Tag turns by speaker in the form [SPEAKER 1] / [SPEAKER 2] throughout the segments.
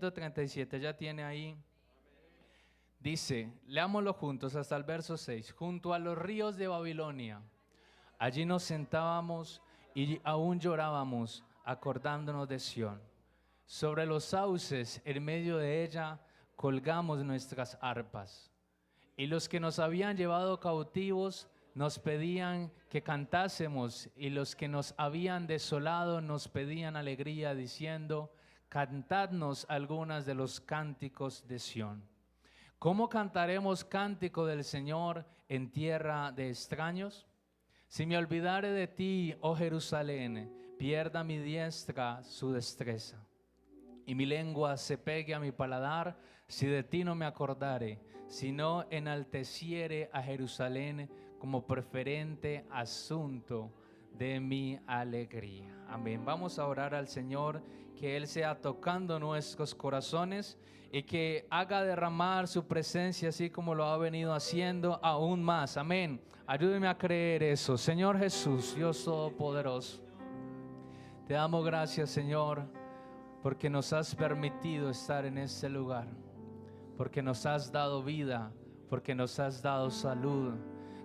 [SPEAKER 1] 137, ya tiene ahí. Dice, leámoslo juntos hasta el verso 6. Junto a los ríos de Babilonia, allí nos sentábamos y aún llorábamos, acordándonos de Sión. Sobre los sauces, en medio de ella, colgamos nuestras arpas. Y los que nos habían llevado cautivos nos pedían que cantásemos, y los que nos habían desolado nos pedían alegría, diciendo, cantadnos algunas de los cánticos de Sión. ¿Cómo cantaremos cántico del Señor en tierra de extraños? Si me olvidare de ti, oh Jerusalén, pierda mi diestra su destreza, y mi lengua se pegue a mi paladar, si de ti no me acordare, si no enalteciere a Jerusalén como preferente asunto de mi alegría. Amén. Vamos a orar al Señor, que Él sea tocando nuestros corazones y que haga derramar su presencia así como lo ha venido haciendo aún más. Amén. Ayúdeme a creer eso. Señor Jesús, Dios Todopoderoso, te damos gracias, Señor, porque nos has permitido estar en este lugar, porque nos has dado vida, porque nos has dado salud.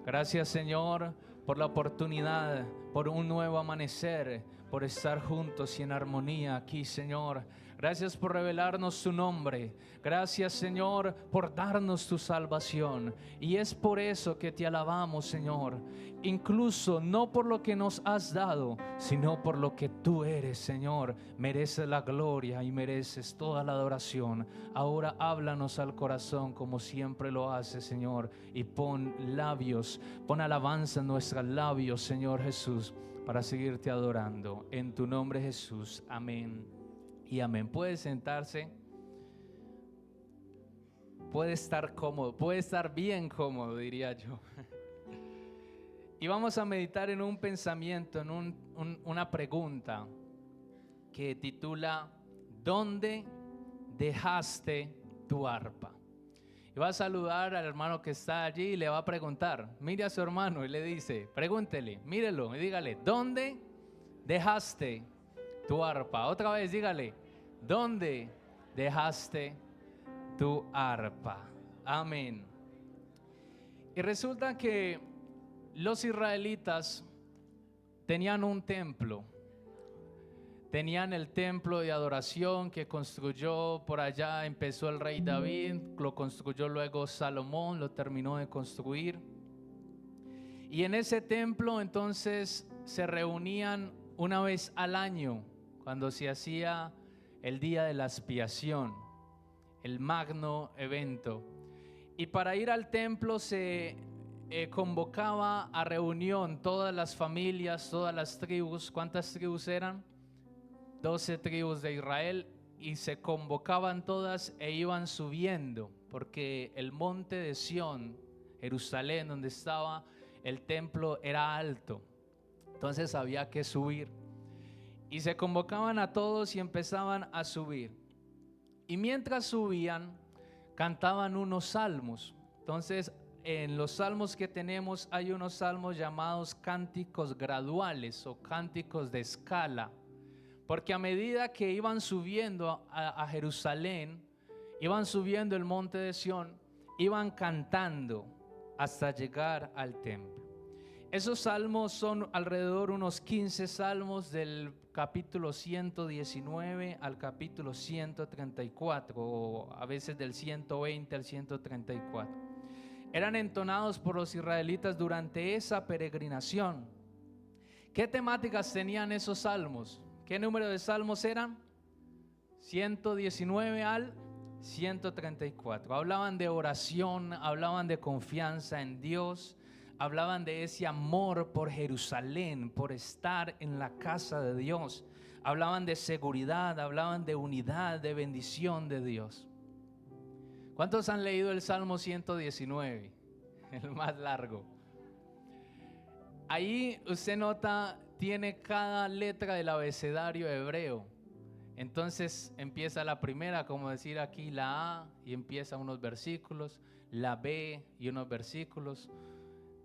[SPEAKER 1] Gracias, Señor, por la oportunidad, por un nuevo amanecer, por estar juntos y en armonía aquí, Señor. Gracias por revelarnos tu nombre. Gracias, Señor, por darnos tu salvación. Y es por eso que te alabamos, Señor. Incluso no por lo que nos has dado, sino por lo que tú eres, Señor. Mereces la gloria y mereces toda la adoración. Ahora háblanos al corazón como siempre lo haces, Señor. Y pon labios, pon alabanza en nuestros labios, Señor Jesús, para seguirte adorando. En tu nombre, Jesús. Amén y amén. Puede sentarse. Puede estar cómodo, puede estar bien cómodo, diría yo. Y vamos a meditar en un pensamiento, en una pregunta que titula, ¿dónde dejaste tu arpa? Y va a saludar al hermano que está allí y le va a preguntar, mire a su hermano y le dice, pregúntele, mírelo y dígale, ¿dónde dejaste tu arpa? Otra vez dígale, ¿dónde dejaste tu arpa? Amén. Y resulta que los israelitas tenían un templo. Tenían el templo de adoración que construyó por allá, empezó el rey David, lo construyó luego Salomón, lo terminó de construir. Y en ese templo entonces se reunían una vez al año, cuando se hacía el día de la expiación, el magno evento. Y para ir al templo se convocaba a reunión todas las familias, todas las tribus. ¿Cuántas tribus eran? 12 tribus de Israel, y se convocaban todas e iban subiendo, porque el monte de Sión, Jerusalén, donde estaba el templo, era alto. Entonces había que subir. Y se convocaban a todos y empezaban a subir. Y mientras subían, cantaban unos salmos. Entonces, en los salmos que tenemos hay unos salmos llamados cánticos graduales o cánticos de escala. Porque a medida que iban subiendo a Jerusalén, iban subiendo el monte de Sión, iban cantando hasta llegar al templo. Esos salmos son alrededor unos 15 salmos del capítulo 119 al capítulo 134, o a veces del 120 al 134. Eran entonados por los israelitas durante esa peregrinación. ¿Qué temáticas tenían esos salmos? ¿Qué número de salmos eran? 119 al 134. Hablaban de oración, hablaban de confianza en Dios, hablaban de ese amor por Jerusalén, por estar en la casa de Dios. Hablaban de seguridad, hablaban de unidad, de bendición de Dios. ¿Cuántos han leído el Salmo 119? El más largo. Ahí usted nota, tiene cada letra del abecedario hebreo. Entonces empieza la primera, como decir aquí la A, y empieza unos versículos, la B y unos versículos.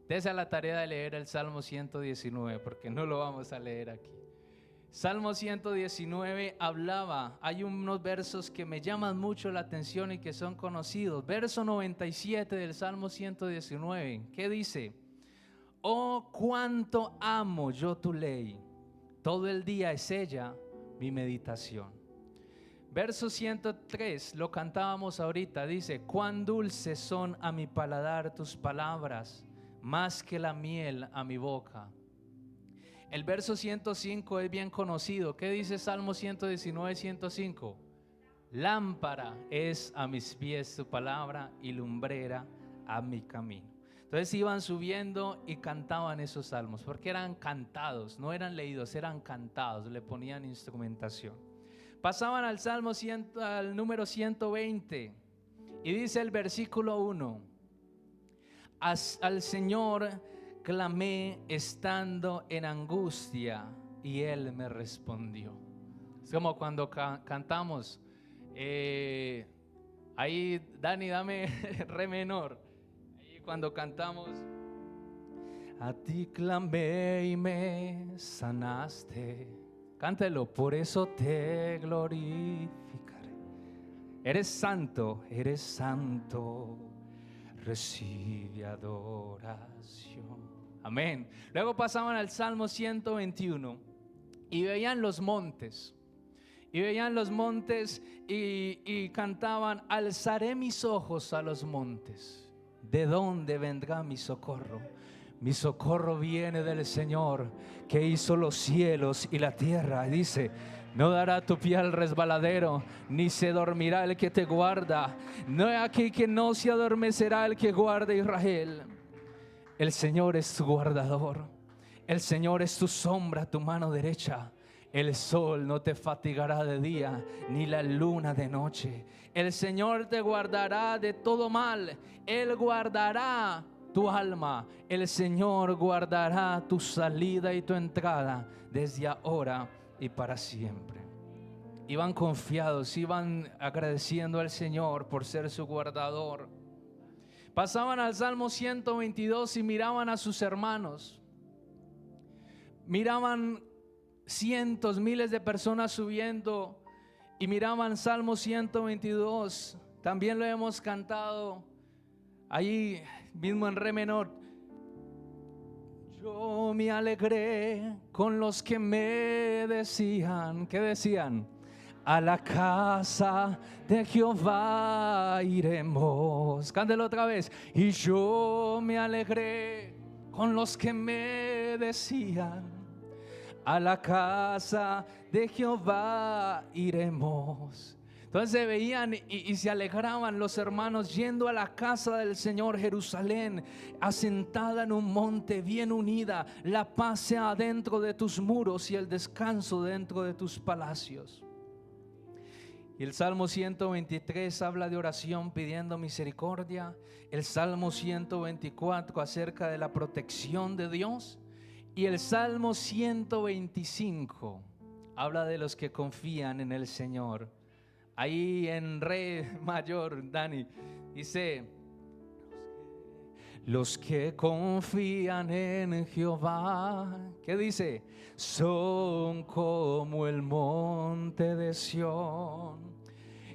[SPEAKER 1] Dese a la tarea de leer el Salmo 119, porque no lo vamos a leer aquí. Salmo 119 hablaba, hay unos versos que me llaman mucho la atención y que son conocidos. Verso 97 del Salmo 119, ¿qué dice? Oh, cuánto amo yo tu ley, todo el día es ella mi meditación. Verso 103, lo cantábamos ahorita, dice, cuán dulces son a mi paladar tus palabras, más que la miel a mi boca. El verso 105 es bien conocido. ¿Qué dice Salmo 119, 105? Lámpara es a mis pies tu palabra y lumbrera a mi camino. Entonces iban subiendo y cantaban esos salmos, porque eran cantados, no eran leídos, eran cantados, le ponían instrumentación. Pasaban al Salmo al número 120 y dice el versículo 1, al Señor clamé estando en angustia y Él me respondió. Es como cuando cantamos, ahí Dani, dame re menor, ahí cuando cantamos, a ti clamé y me sanaste. Cántelo, por eso te glorificaré. Eres santo, recibe adoración. Amén. Luego pasaban al Salmo 121 y veían los montes. Y cantaban, alzaré mis ojos a los montes. ¿De dónde vendrá mi socorro? Mi socorro viene del Señor, que hizo los cielos y la tierra. Y dice, no dará tu pie al resbaladero, ni se dormirá el que te guarda. No hay aquí que no se adormecerá el que guarda a Israel. El Señor es tu guardador, el Señor es tu sombra, tu mano derecha. El sol no te fatigará de día, ni la luna de noche. El Señor te guardará de todo mal, Él guardará tu alma. El Señor guardará tu salida y tu entrada desde ahora y para siempre. Iban confiados, iban agradeciendo al Señor por ser su guardador. Pasaban al Salmo 122 y miraban a sus hermanos. Miraban cientos, miles de personas subiendo y miraban Salmo 122. También lo hemos cantado allí mismo en re menor. Yo me alegré con los que me decían, ¿qué decían? A la casa de Jehová iremos. Cántelo otra vez. Y yo me alegré con los que me decían, a la casa de Jehová iremos. Entonces veían y se alegraban los hermanos yendo a la casa del Señor, Jerusalén, asentada en un monte, bien unida. La paz sea dentro de tus muros y el descanso dentro de tus palacios. Y el Salmo 123 habla de oración pidiendo misericordia. El Salmo 124 acerca de la protección de Dios. Y el Salmo 125 habla de los que confían en el Señor. Ahí en re mayor, Dani, dice: los que confían en Jehová, ¿qué dice? Son como el monte de Sión,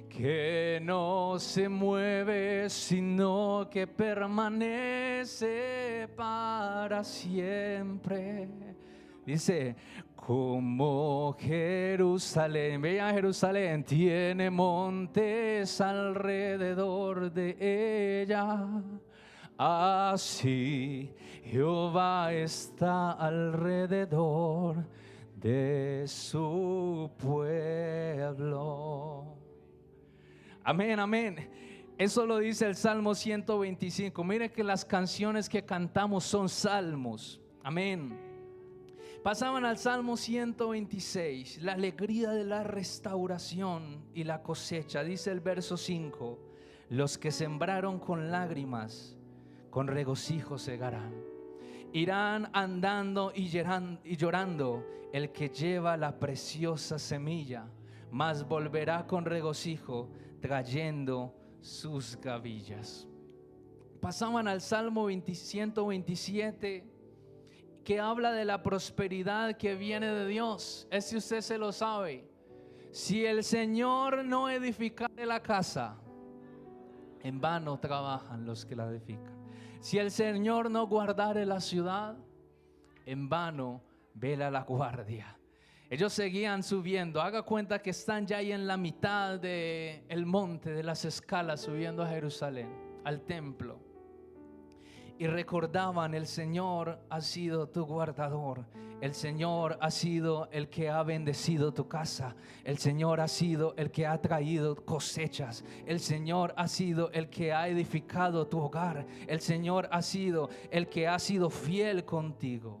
[SPEAKER 1] que no se mueve, sino que permanece para siempre. Dice, como Jerusalén, vean Jerusalén, tiene montes alrededor de ella. Así Jehová está alrededor de su pueblo. Amén, amén. Eso lo dice el Salmo 125. Mire que las canciones que cantamos son salmos. Amén. Pasaban al Salmo 126, la alegría de la restauración y la cosecha. Dice el verso 5, los que sembraron con lágrimas, con regocijo segarán. Irán andando y llorando el que lleva la preciosa semilla, mas volverá con regocijo trayendo sus gavillas. Pasaban al Salmo 127, que habla de la prosperidad que viene de Dios. Si usted se lo sabe. Si el Señor no edificare la casa, en vano trabajan los que la edifican. Si el Señor no guardare la ciudad, en vano vela la guardia. Ellos seguían subiendo. Haga cuenta que están ya ahí en la mitad del monte de las escalas, subiendo a Jerusalén, al templo. Y recordaban: el Señor ha sido tu guardador. El Señor ha sido el que ha bendecido tu casa. El Señor ha sido el que ha traído cosechas. El Señor ha sido el que ha edificado tu hogar. El Señor ha sido el que ha sido fiel contigo.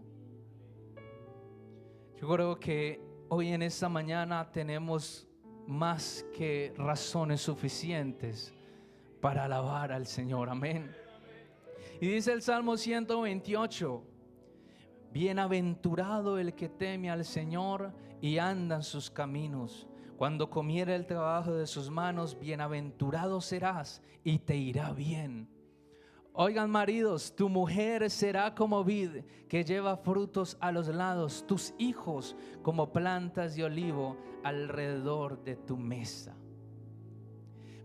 [SPEAKER 1] Yo creo que hoy en esta mañana tenemos más que razones suficientes para alabar al Señor. Amén. Y dice el Salmo 128: bienaventurado el que teme al Señor y anda en sus caminos. Cuando comiere el trabajo de sus manos, bienaventurado serás y te irá bien. Oigan, maridos, tu mujer será como vid que lleva frutos a los lados, tus hijos como plantas de olivo alrededor de tu mesa.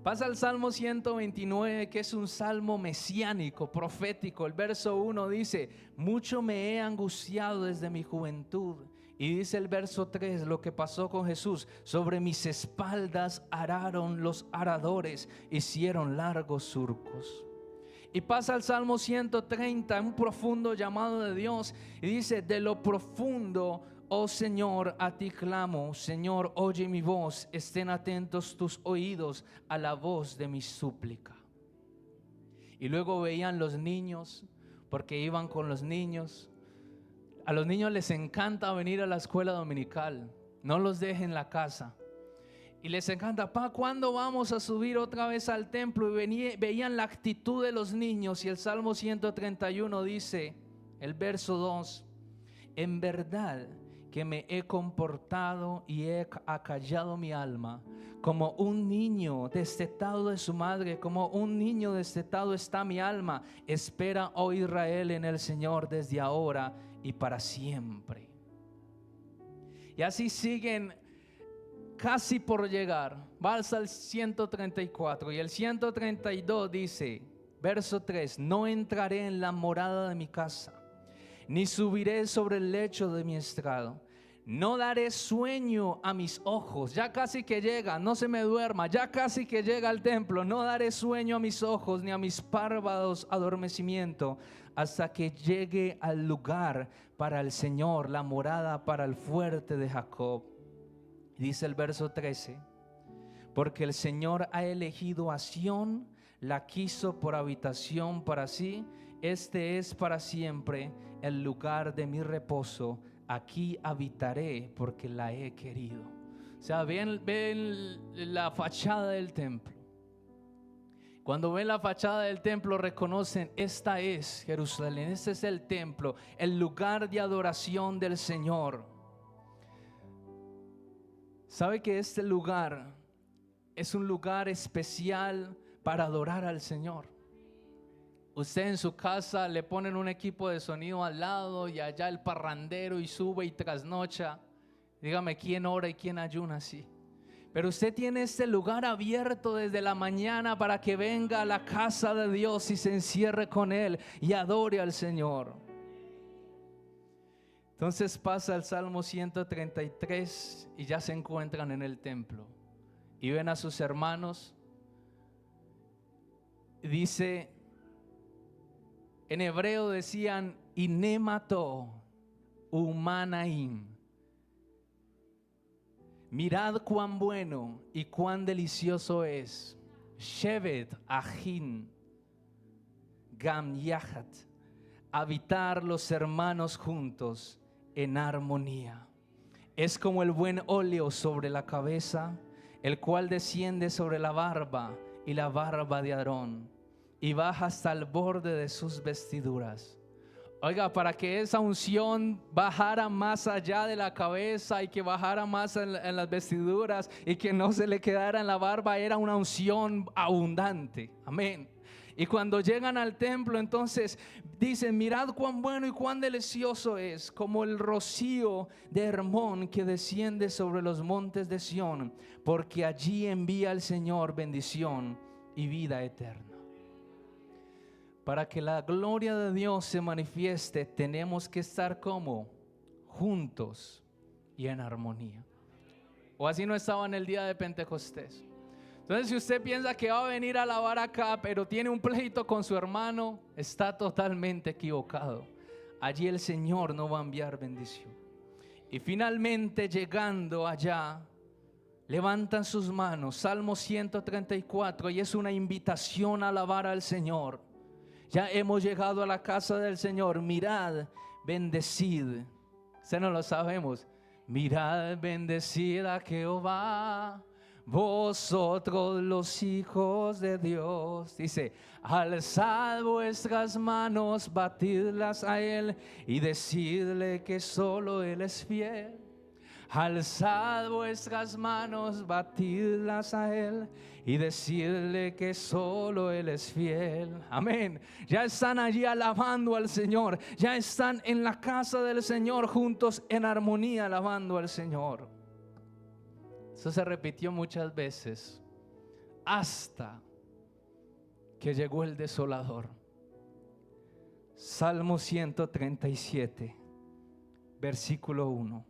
[SPEAKER 1] Pasa al Salmo 129, que es un salmo mesiánico, profético. El verso 1 dice: mucho me he angustiado desde mi juventud. Y dice el verso 3 lo que pasó con Jesús: sobre mis espaldas araron los aradores, hicieron largos surcos. Y pasa al Salmo 130, un profundo llamado de Dios, y dice: de lo profundo, oh Señor, a ti clamo. Señor, oye mi voz, estén atentos tus oídos a la voz de mi súplica. Y luego veían los niños, porque iban con los niños. A los niños les encanta venir a la escuela dominical, no los dejen en la casa. Y les encanta: pa, ¿cuándo vamos a subir otra vez al templo? Y veían la actitud de los niños. Y el Salmo 131 dice, el verso 2: en verdad que me he comportado y he acallado mi alma, como un niño destetado de su madre, como un niño destetado está mi alma. Espera, oh Israel, en el Señor desde ahora y para siempre. Y así siguen casi por llegar. Vas al 134 y el 132 dice, verso 3: no entraré en la morada de mi casa, ni subiré sobre el lecho de mi estrado. No daré sueño a mis ojos. Ya casi que llega, no se me duerma. Ya casi que llega al templo. No daré sueño a mis ojos, ni a mis párpados adormecimiento, hasta que llegue al lugar para el Señor, la morada para el fuerte de Jacob. Dice el verso 13: porque el Señor ha elegido a Sión, la quiso por habitación para sí. Este es para siempre el lugar de mi reposo. Aquí habitaré porque la he querido. O sea, ven la fachada del templo. Cuando ven la fachada del templo, reconocen: esta es Jerusalén, este es el templo, el lugar de adoración del Señor. ¿Sabe que este lugar es un lugar especial para adorar al Señor? Usted en su casa le ponen un equipo de sonido al lado y allá el parrandero y sube y trasnocha. Dígame, ¿quién ora y quién ayuna así? Pero usted tiene este lugar abierto desde la mañana para que venga a la casa de Dios y se encierre con Él y adore al Señor. Entonces pasa al Salmo 133 y ya se encuentran en el templo y ven a sus hermanos. Dice, en hebreo decían inemato humanaim. Mirad cuán bueno y cuán delicioso es Shevet Ahin Gam Yahat, habitar los hermanos juntos en armonía. Es como el buen óleo sobre la cabeza, el cual desciende sobre la barba y la barba de Aarón, y baja hasta el borde de sus vestiduras. Oiga, para que esa unción bajara más allá de la cabeza y que bajara más en las vestiduras y que no se le quedara en la barba, era una unción abundante. Amén. Y cuando llegan al templo, entonces dicen: mirad cuán bueno y cuán delicioso es, como el rocío de Hermón que desciende sobre los montes de Sión, porque allí envía el Señor bendición y vida eterna. Para que la gloria de Dios se manifieste, tenemos que estar como juntos y en armonía. O así no estaba en el día de Pentecostés. Entonces, si usted piensa que va a venir a alabar acá, pero tiene un pleito con su hermano, está totalmente equivocado. Allí el Señor no va a enviar bendición. Y finalmente, llegando allá, levantan sus manos, Salmo 134, y es una invitación a alabar al Señor. Ya hemos llegado a la casa del Señor. Mirad, bendecid. Se no lo sabemos. Mirad, bendecid a Jehová, vosotros los hijos de Dios. Dice: alzad vuestras manos, batidlas a Él y decidle que solo Él es fiel. Alzad vuestras manos, batidlas a Él y decidle que solo Él es fiel. Amén. Ya están allí alabando al Señor. Ya están en la casa del Señor juntos en armonía alabando al Señor. Eso se repitió muchas veces hasta que llegó el desolador. Salmo 137, versículo 1.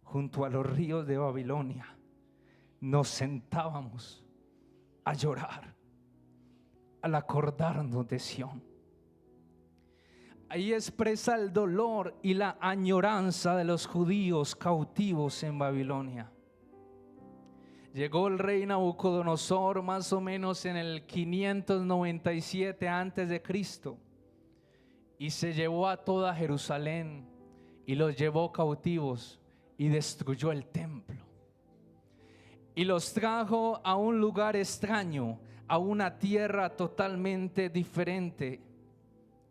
[SPEAKER 1] Junto a los ríos de Babilonia nos sentábamos a llorar al acordarnos de Sión. Ahí expresa el dolor y la añoranza de los judíos cautivos en Babilonia. Llegó el rey Nabucodonosor más o menos en el 597 antes de Cristo y se llevó a toda Jerusalén y los llevó cautivos y destruyó el templo y los trajo a un lugar extraño, a una tierra totalmente diferente.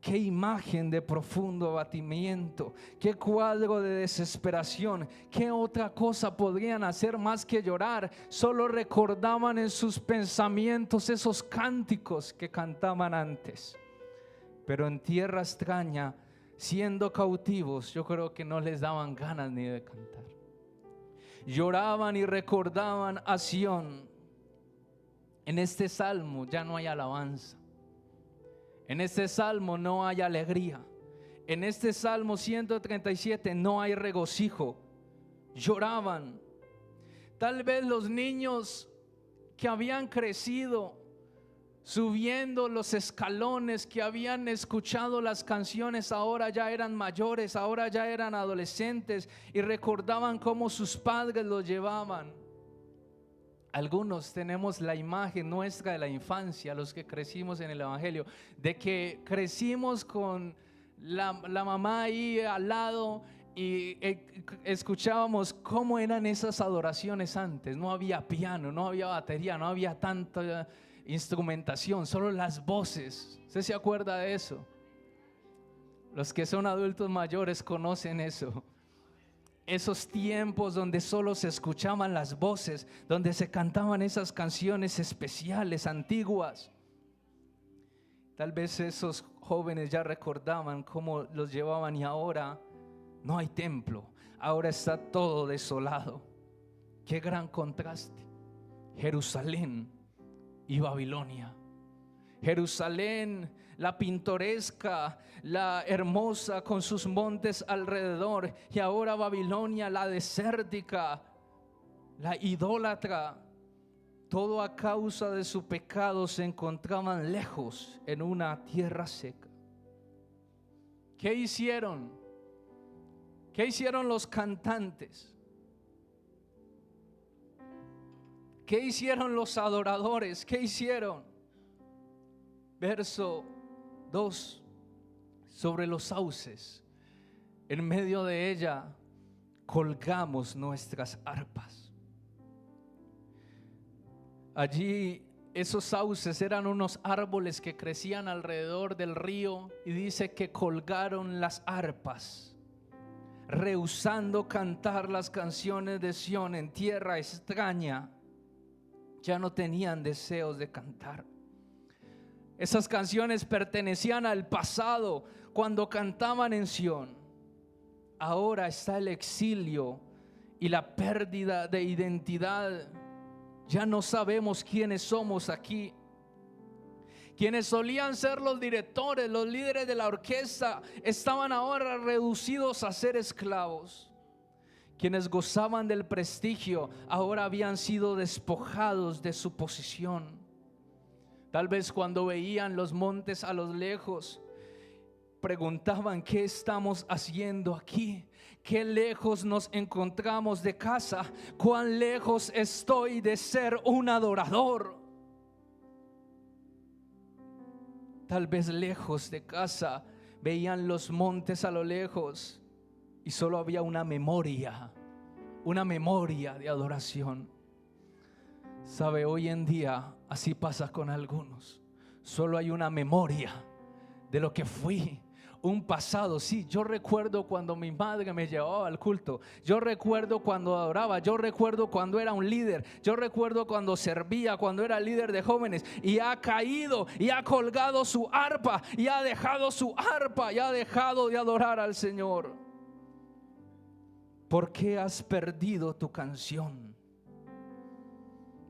[SPEAKER 1] Qué imagen de profundo abatimiento, qué cuadro de desesperación. Qué otra cosa podrían hacer más que llorar. Solo recordaban en sus pensamientos esos cánticos que cantaban antes. Pero en tierra extraña, siendo cautivos, yo creo que no les daban ganas ni de cantar. Lloraban y recordaban a Sión. En este salmo ya no hay alabanza. En este salmo no hay alegría. En este salmo 137 no hay regocijo. Lloraban. Tal vez los niños que habían crecido subiendo los escalones, que habían escuchado las canciones, ahora ya eran mayores, ahora ya eran adolescentes y recordaban cómo sus padres los llevaban. Algunos tenemos la imagen nuestra de la infancia, los que crecimos en el Evangelio, de que crecimos con la mamá ahí al lado y escuchábamos cómo eran esas adoraciones antes. No había piano, no había batería, no había tanta instrumentación, solo las voces. ¿Usted se acuerda de eso? Los que son adultos mayores conocen eso. Esos tiempos donde solo se escuchaban las voces, donde se cantaban esas canciones especiales, antiguas. Tal vez esos jóvenes ya recordaban cómo los llevaban y ahora no hay templo, ahora está todo desolado. Qué gran contraste. Jerusalén y Babilonia. Jerusalén, la pintoresca, la hermosa con sus montes alrededor, y ahora Babilonia, la desértica, la idólatra. Todo a causa de su pecado se encontraban lejos en una tierra seca. ¿Qué hicieron? ¿Qué hicieron los cantantes? ¿Qué hicieron los adoradores? ¿Qué hicieron? Verso 2, sobre los sauces, en medio de ella colgamos nuestras arpas. Allí esos sauces eran unos árboles que crecían alrededor del río y dice que colgaron las arpas, rehusando cantar las canciones de Sión en tierra extraña. Ya no tenían deseos de cantar. Esas canciones pertenecían al pasado cuando cantaban en Sión. Ahora está el exilio y la pérdida de identidad. Ya no sabemos quiénes somos aquí. Quienes solían ser los directores, los líderes de la orquesta, estaban ahora reducidos a ser esclavos. Quienes gozaban del prestigio ahora habían sido despojados de su posición. Tal vez cuando veían los montes a lo lejos, preguntaban: ¿qué estamos haciendo aquí? ¿Qué lejos nos encontramos de casa? ¿Cuán lejos estoy de ser un adorador? Tal vez lejos de casa veían los montes a lo lejos y solo había una memoria de adoración. Sabe, hoy en día así pasa con algunos. Solo hay una memoria de lo que fui, un pasado. Sí, yo recuerdo cuando mi madre me llevaba al culto. Yo recuerdo cuando adoraba. Yo recuerdo cuando era un líder. Yo recuerdo cuando servía, cuando era líder de jóvenes. Y ha caído y ha colgado su arpa y ha dejado su arpa y ha dejado de adorar al Señor. ¿Por qué has perdido tu canción?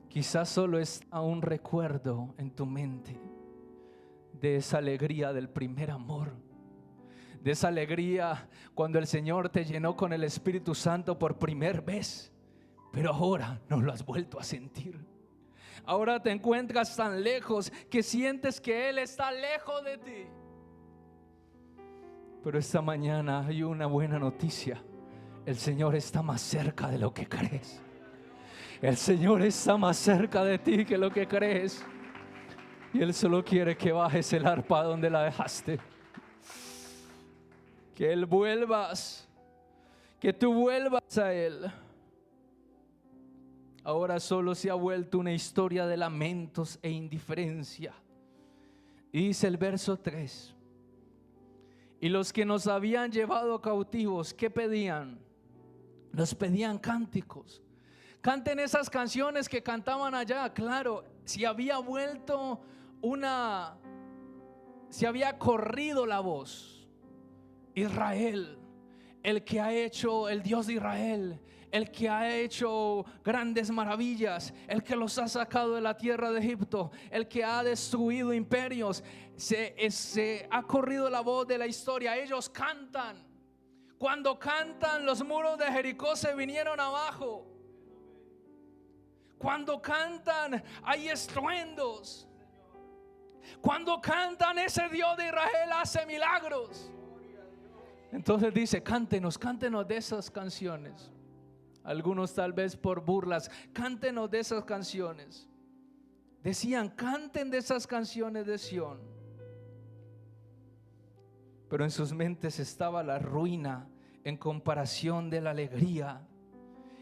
[SPEAKER 1] Quizás solo está un recuerdo en tu mente de esa alegría del primer amor, de esa alegría cuando el Señor te llenó con el Espíritu Santo por primera vez, pero ahora no lo has vuelto a sentir. Ahora te encuentras tan lejos que sientes que Él está lejos de ti. Pero esta mañana hay una buena noticia: el Señor está más cerca de lo que crees. El Señor está más cerca de ti que lo que crees. Y Él solo quiere que bajes el arpa donde la dejaste. Que Él vuelvas, que tú vuelvas a Él. Ahora solo se ha vuelto una historia de lamentos e indiferencia. Y dice el verso 3: y los que nos habían llevado cautivos, ¿qué pedían? Nos pedían cánticos. Canten esas canciones que cantaban allá. Claro, si había vuelto se había corrido la voz. Israel, el que ha hecho, el Dios de Israel, el que ha hecho grandes maravillas, el que los ha sacado de la tierra de Egipto, el que ha destruido imperios, se ha corrido la voz de la historia. Ellos cantan. Cuando cantan, los muros de Jericó se vinieron abajo. Cuando cantan, hay estruendos. Cuando cantan, ese Dios de Israel hace milagros. Entonces dice: cántenos de esas canciones. Algunos tal vez por burlas: cántenos de esas canciones. Decían: canten de esas canciones de Sión. Pero en sus mentes estaba la ruina en comparación de la alegría.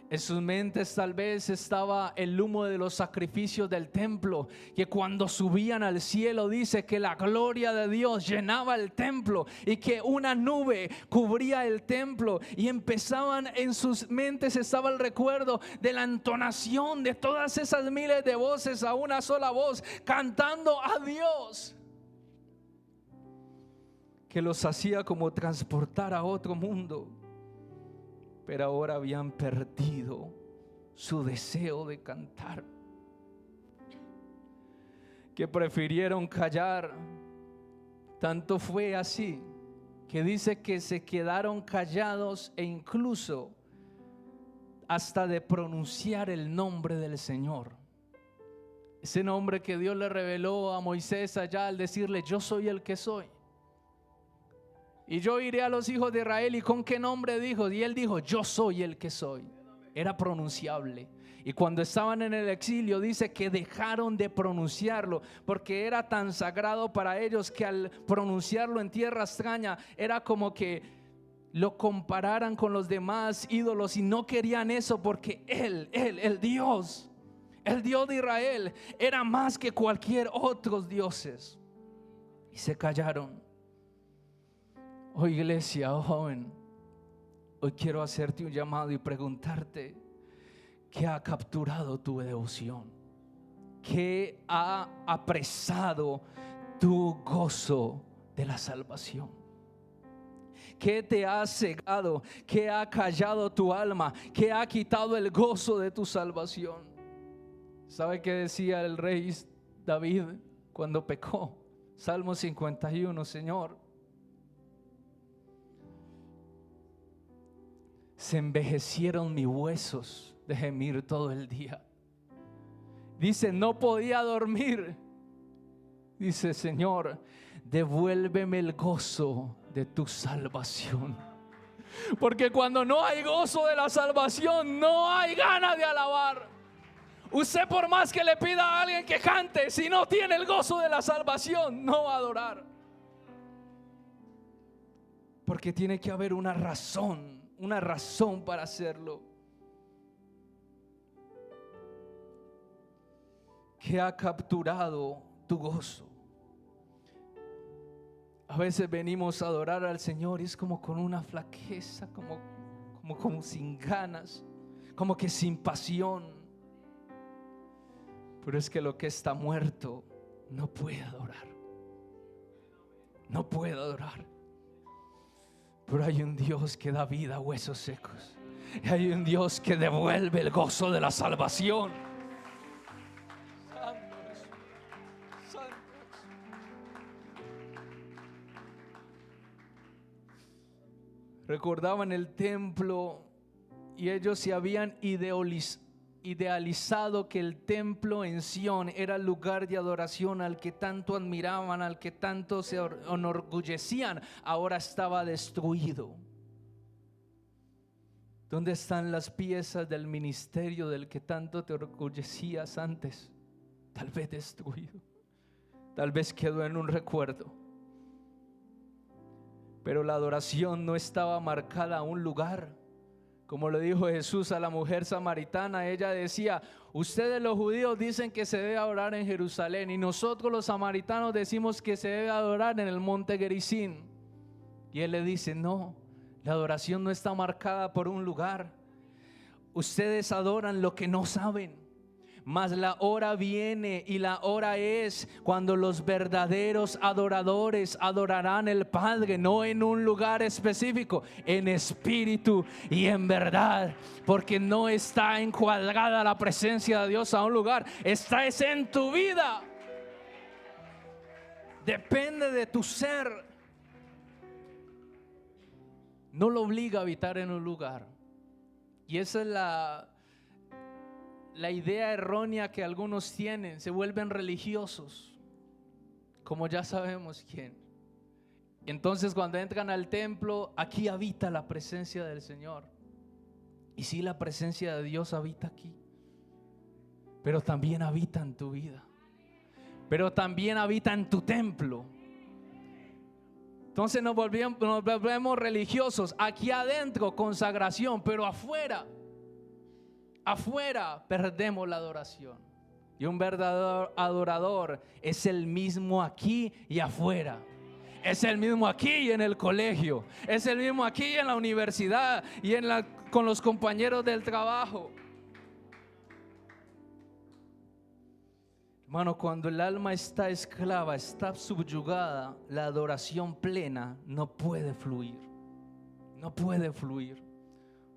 [SPEAKER 1] En sus mentes tal vez estaba el humo de los sacrificios del templo, que cuando subían al cielo dice que la gloria de Dios llenaba el templo y que una nube cubría el templo. Y empezaban, en sus mentes estaba el recuerdo de la entonación de todas esas miles de voces a una sola voz, cantando a Dios, que los hacía como transportar a otro mundo. Pero ahora habían perdido su deseo de cantar, que prefirieron callar. Tanto fue así que dice que se quedaron callados e incluso hasta de pronunciar el nombre del Señor. Ese nombre que Dios le reveló a Moisés allá al decirle: yo soy el que soy. Y yo iré a los hijos de Israel. ¿Y con qué nombre dijo? Y él dijo: yo soy el que soy. Era pronunciable. Y cuando estaban en el exilio dice que dejaron de pronunciarlo, porque era tan sagrado para ellos que al pronunciarlo en tierra extraña era como que lo compararan con los demás ídolos, y no querían eso, porque el Dios de Israel era más que cualquier otros dioses. Y se callaron. Oh iglesia, oh joven, hoy quiero hacerte un llamado y preguntarte: ¿qué ha capturado tu devoción? ¿Qué ha apresado tu gozo de la salvación? ¿Qué te ha cegado? ¿Qué ha callado tu alma? ¿Qué ha quitado el gozo de tu salvación? ¿Sabe qué decía el rey David cuando pecó? Salmo 51, Señor, se envejecieron mis huesos de gemir todo el día. Dice, no podía dormir. Dice, Señor, devuélveme el gozo de tu salvación. Porque cuando no hay gozo de la salvación, no hay ganas de alabar. Usted, por más que le pida a alguien que cante, si no tiene el gozo de la salvación, no va a adorar. Porque tiene que haber una razón para hacerlo. Que ha capturado tu gozo. A veces venimos a adorar al Señor y es como con una flaqueza, como sin ganas, como que sin pasión. Pero es que lo que está muerto no puede adorar. No puede adorar. Pero hay un Dios que da vida a huesos secos. Y hay un Dios que devuelve el gozo de la salvación. Recordaban el templo y ellos se habían idealizado que el templo en Sión era el lugar de adoración al que tanto admiraban, al que tanto se enorgullecían. Ahora estaba destruido. ¿Dónde están las piezas del ministerio del que tanto te orgullecías antes? Tal vez destruido, tal vez quedó en un recuerdo. Pero la adoración no estaba marcada a un lugar. Como le dijo Jesús a la mujer samaritana, ella decía, ustedes los judíos dicen que se debe adorar en Jerusalén y nosotros los samaritanos decimos que se debe adorar en el monte Gerizim. Y él le dice, no, la adoración no está marcada por un lugar. Ustedes adoran lo que no saben. Mas la hora viene y la hora es cuando los verdaderos adoradores adorarán al Padre, no en un lugar específico, en espíritu y en verdad, porque no está encuadrada la presencia de Dios a un lugar, está en tu vida. Depende de tu ser. No lo obliga a habitar en un lugar. Y esa es la idea errónea que algunos tienen. Se vuelven religiosos, como ya sabemos quién. Entonces cuando entran al templo, aquí habita la presencia del Señor. Y sí, la presencia de Dios habita aquí, pero también habita en tu vida, pero también habita en tu templo. Entonces nos volvemos religiosos. Aquí adentro consagración, pero afuera perdemos la adoración. Y un verdadero adorador es el mismo aquí y afuera. Es el mismo aquí y en el colegio. Es el mismo aquí y en la universidad y con los compañeros del trabajo. Hermano, cuando el alma está esclava, está subyugada, la adoración plena no puede fluir. No puede fluir.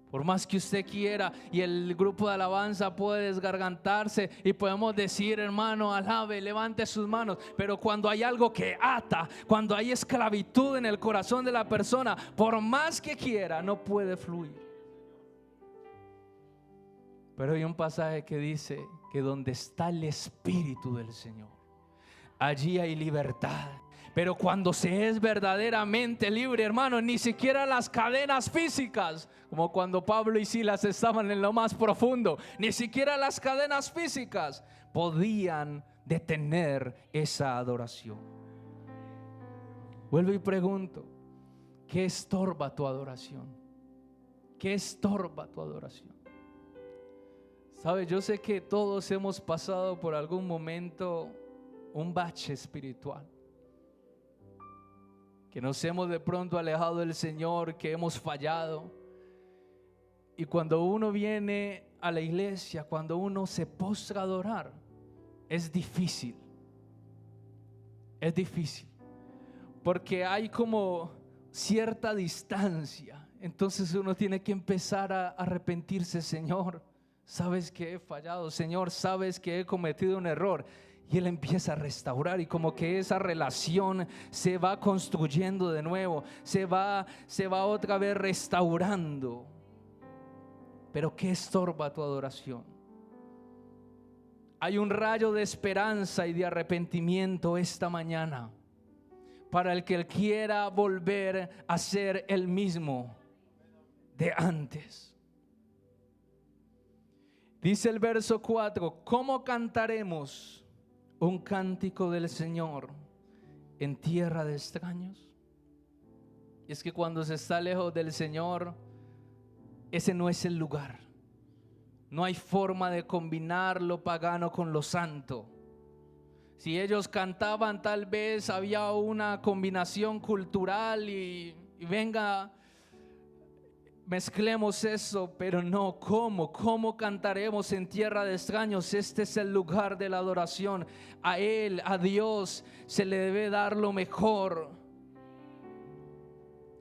[SPEAKER 1] Por más que usted quiera y el grupo de alabanza puede desgargantarse y podemos decir, hermano, alabe, levante sus manos. Pero cuando hay algo que ata, cuando hay esclavitud en el corazón de la persona, por más que quiera, no puede fluir. Pero hay un pasaje que dice que donde está el Espíritu del Señor, allí hay libertad. Pero cuando se es verdaderamente libre, hermano, ni siquiera las cadenas físicas, como cuando Pablo y Silas estaban en lo más profundo, ni siquiera las cadenas físicas podían detener esa adoración. Vuelvo y pregunto, ¿qué estorba tu adoración? ¿Qué estorba tu adoración? ¿Sabe? Yo sé que todos hemos pasado por algún momento un bache espiritual, que nos hemos de pronto alejado del Señor, que hemos fallado. Y cuando uno viene a la iglesia, cuando uno se postra a adorar, es difícil. es difícil, porque hay como cierta distancia. Entonces uno tiene que empezar a arrepentirse. Señor, sabes que he fallado. Señor, sabes que he cometido un error. Y Él empieza a restaurar, y como que esa relación se va construyendo de nuevo, se va otra vez restaurando. Pero ¿qué estorba tu adoración? Hay un rayo de esperanza y de arrepentimiento esta mañana para el que quiera volver a ser el mismo de antes. Dice el verso 4: ¿cómo cantaremos un cántico del Señor en tierra de extraños? Y es que cuando se está lejos del Señor, ese no es el lugar. No hay forma de combinar lo pagano con lo santo. Si ellos cantaban, tal vez había una combinación cultural y venga, mezclemos eso, pero no. ¿Cómo cantaremos en tierra de extraños? Este es el lugar de la adoración. A Él, a Dios, se le debe dar lo mejor.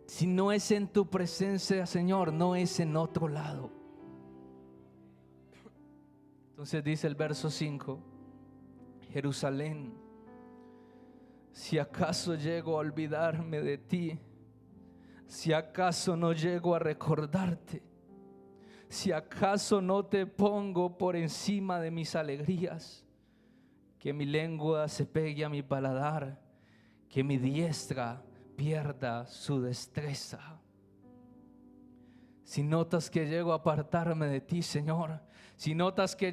[SPEAKER 1] Si no es en tu presencia, Señor, no es en otro lado. Entonces dice el verso 5: Jerusalén, si acaso llego a olvidarme de ti, si acaso no llego a recordarte, si acaso no te pongo por encima de mis alegrías, que mi lengua se pegue a mi paladar, que mi diestra pierda su destreza. Si notas que llego a apartarme de ti, Señor, si notas que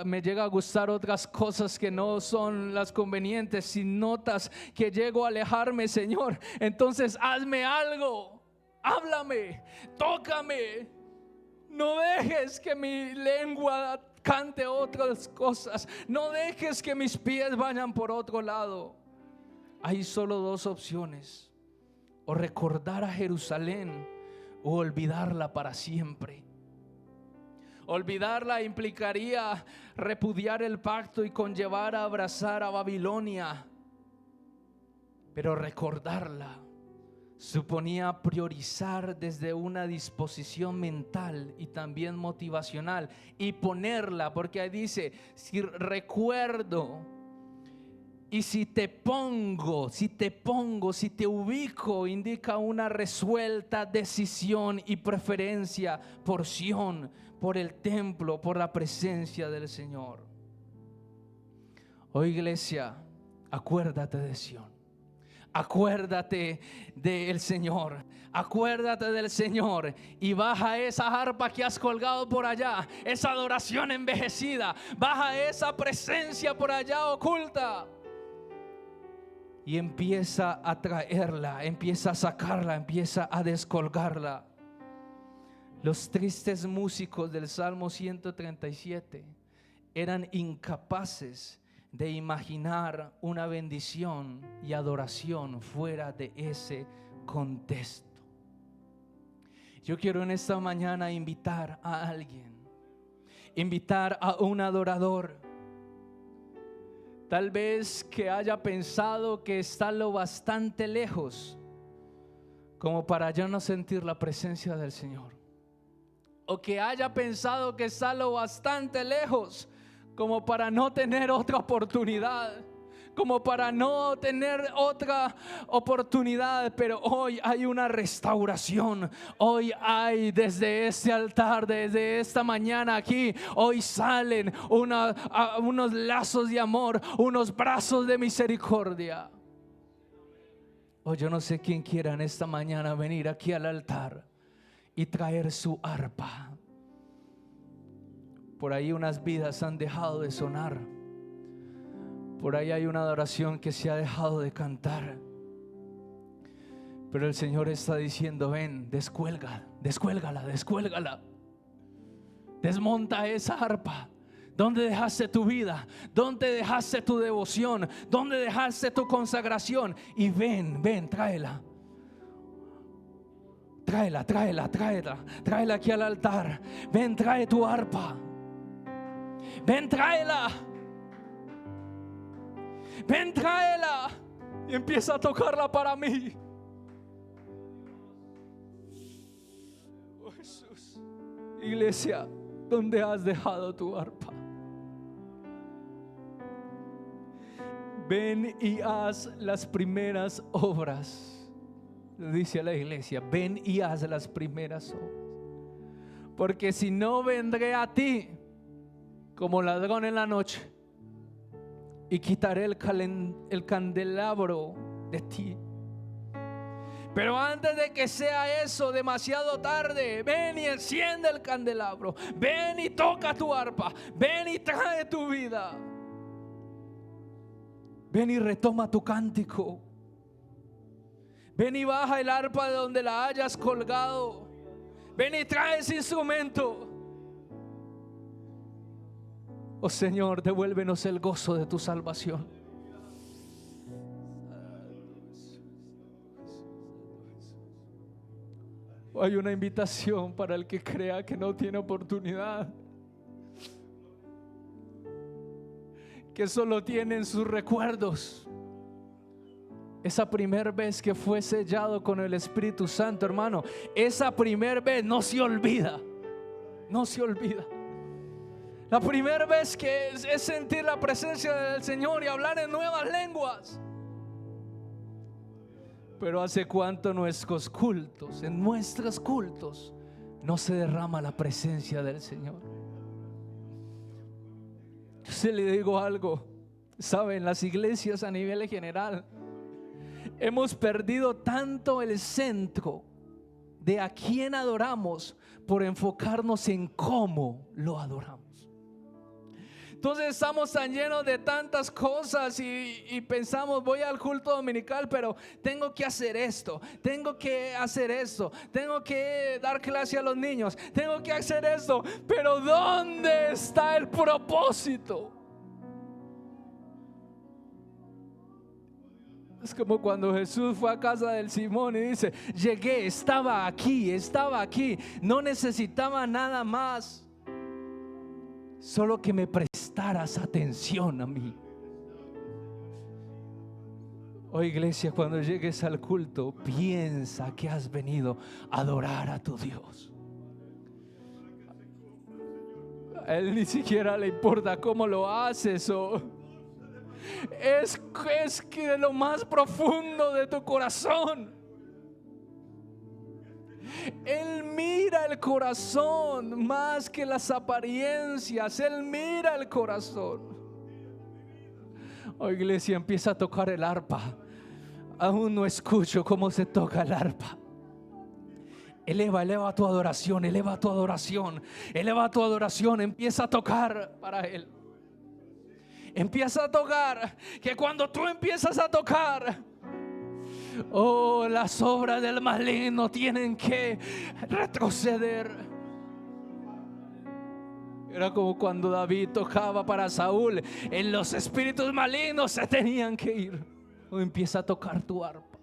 [SPEAKER 1] me llega a gustar otras cosas que no son las convenientes, si notas que llego a alejarme, Señor, entonces hazme algo, háblame, tócame. No dejes que mi lengua cante otras cosas, no dejes que mis pies vayan por otro lado. Hay solo dos opciones: o recordar a Jerusalén o olvidarla para siempre. Olvidarla implicaría repudiar el pacto y conllevar a abrazar a Babilonia. Pero recordarla suponía priorizar desde una disposición mental y también motivacional, y ponerla, porque ahí dice: si recuerdo, y si te pongo, si te ubico, indica una resuelta decisión y preferencia por Sión, por el templo, por la presencia del Señor. Oh iglesia, acuérdate de Sión, acuérdate del Señor, acuérdate del Señor, y baja esa arpa que has colgado por allá, esa adoración envejecida, baja esa presencia por allá oculta. Y empieza a traerla, empieza a sacarla, empieza a descolgarla. Los tristes músicos del Salmo 137 eran incapaces de imaginar una bendición y adoración fuera de ese contexto. Yo quiero en esta mañana invitar a alguien, invitar a un adorador, tal vez que haya pensado que está lo bastante lejos como para ya no sentir la presencia del Señor, o que haya pensado que está lo bastante lejos como para no tener otra oportunidad, como para no tener otra oportunidad. Pero hoy hay una restauración. Hoy hay, desde este altar, desde esta mañana aquí, hoy salen unos lazos de amor, unos brazos de misericordia. Hoy yo no sé quién quiera en esta mañana venir aquí al altar y traer su arpa. Por ahí unas vidas han dejado de sonar. Por ahí hay una adoración que se ha dejado de cantar. Pero el Señor está diciendo: ven, descuélgala. Desmonta esa arpa. ¿Dónde dejaste tu vida? ¿Dónde dejaste tu devoción? ¿Dónde dejaste tu consagración? Y ven, tráela. Tráela aquí al altar. Ven, trae tu arpa. Ven, tráela. Ven, tráela. y empieza a tocarla para mí. Oh, Jesús. Iglesia, ¿dónde has dejado tu arpa? Ven y haz las primeras obras. Dice a la iglesia, ven y haz las primeras obras. Porque si no, vendré a ti como ladrón en la noche y quitaré el candelabro de ti. Pero antes de que sea eso demasiado tarde, ven y enciende el candelabro. Ven y toca tu arpa. Ven y trae tu vida. Ven y retoma tu cántico. Ven y baja el arpa de donde la hayas colgado. Ven y trae ese instrumento. Oh Señor, devuélvenos el gozo de tu salvación. Hay una invitación para el que crea que no tiene oportunidad, que solo tiene en sus recuerdos esa primera vez que fue sellado con el Espíritu Santo. Hermano, esa primera vez no se olvida. No se olvida. La primera vez que es sentir la presencia del Señor y hablar en nuevas lenguas. Pero ¿hace cuánto en nuestros cultos no se derrama la presencia del Señor? Yo se le digo algo, saben, las iglesias a nivel general hemos perdido tanto el centro de a quién adoramos por enfocarnos en cómo lo adoramos. Entonces estamos tan llenos de tantas cosas y pensamos, voy al culto dominical, pero tengo que hacer esto, tengo que hacer esto, tengo que dar clase a los niños, tengo que hacer esto, pero ¿dónde está el propósito? Es como cuando Jesús fue a casa del Simón y dice, llegué, estaba aquí, no necesitaba nada más. Solo que me prestaras atención a mí. Oh iglesia, cuando llegues al culto, piensa que has venido a adorar a tu Dios. A Él ni siquiera le importa cómo lo haces. Es que de lo más profundo de tu corazón. Él mira el corazón más que las apariencias. Él mira el corazón. Oh iglesia, empieza a tocar el arpa. Aún no escucho cómo se toca el arpa. Eleva tu adoración, eleva tu adoración, eleva tu adoración. Empieza a tocar para Él. Empieza a tocar, que cuando tú empiezas a tocar, oh, las obras del maligno tienen que retroceder. Era como cuando David tocaba para Saúl, en los espíritus malignos se tenían que ir. O empieza a tocar tu arpa.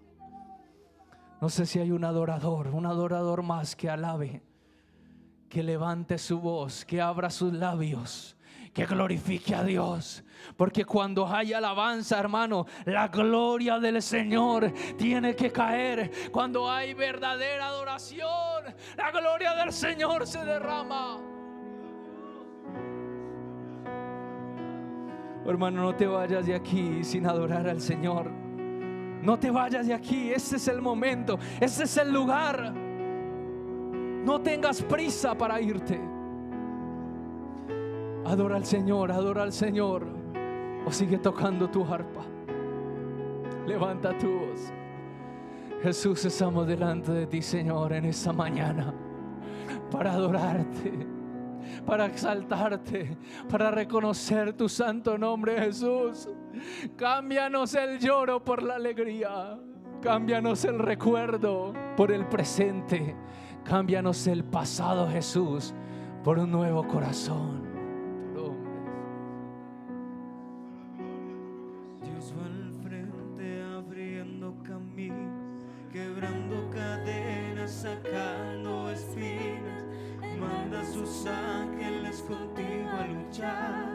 [SPEAKER 1] No sé si hay un adorador más que alabe, que levante su voz, que abra sus labios, que glorifique a Dios. Porque cuando hay alabanza, hermano, la gloria del Señor tiene que caer. Cuando hay verdadera adoración, la gloria del Señor se derrama. Hermano, no te vayas de aquí sin adorar al Señor. No te vayas de aquí. Ese es el momento, ese es el lugar. No tengas prisa para irte. Adora al Señor, adora al Señor. O sigue tocando tu arpa. Levanta tu voz. Jesús, estamos delante de ti, Señor, en esta mañana para adorarte, para exaltarte, para reconocer tu santo nombre, Jesús. Cámbianos el lloro por la alegría. Cámbianos el recuerdo por el presente. Cámbianos el pasado, Jesús, por un nuevo corazón.
[SPEAKER 2] Dios va al frente abriendo camino, quebrando cadenas, sacando espinas. Manda a sus ángeles contigo a luchar.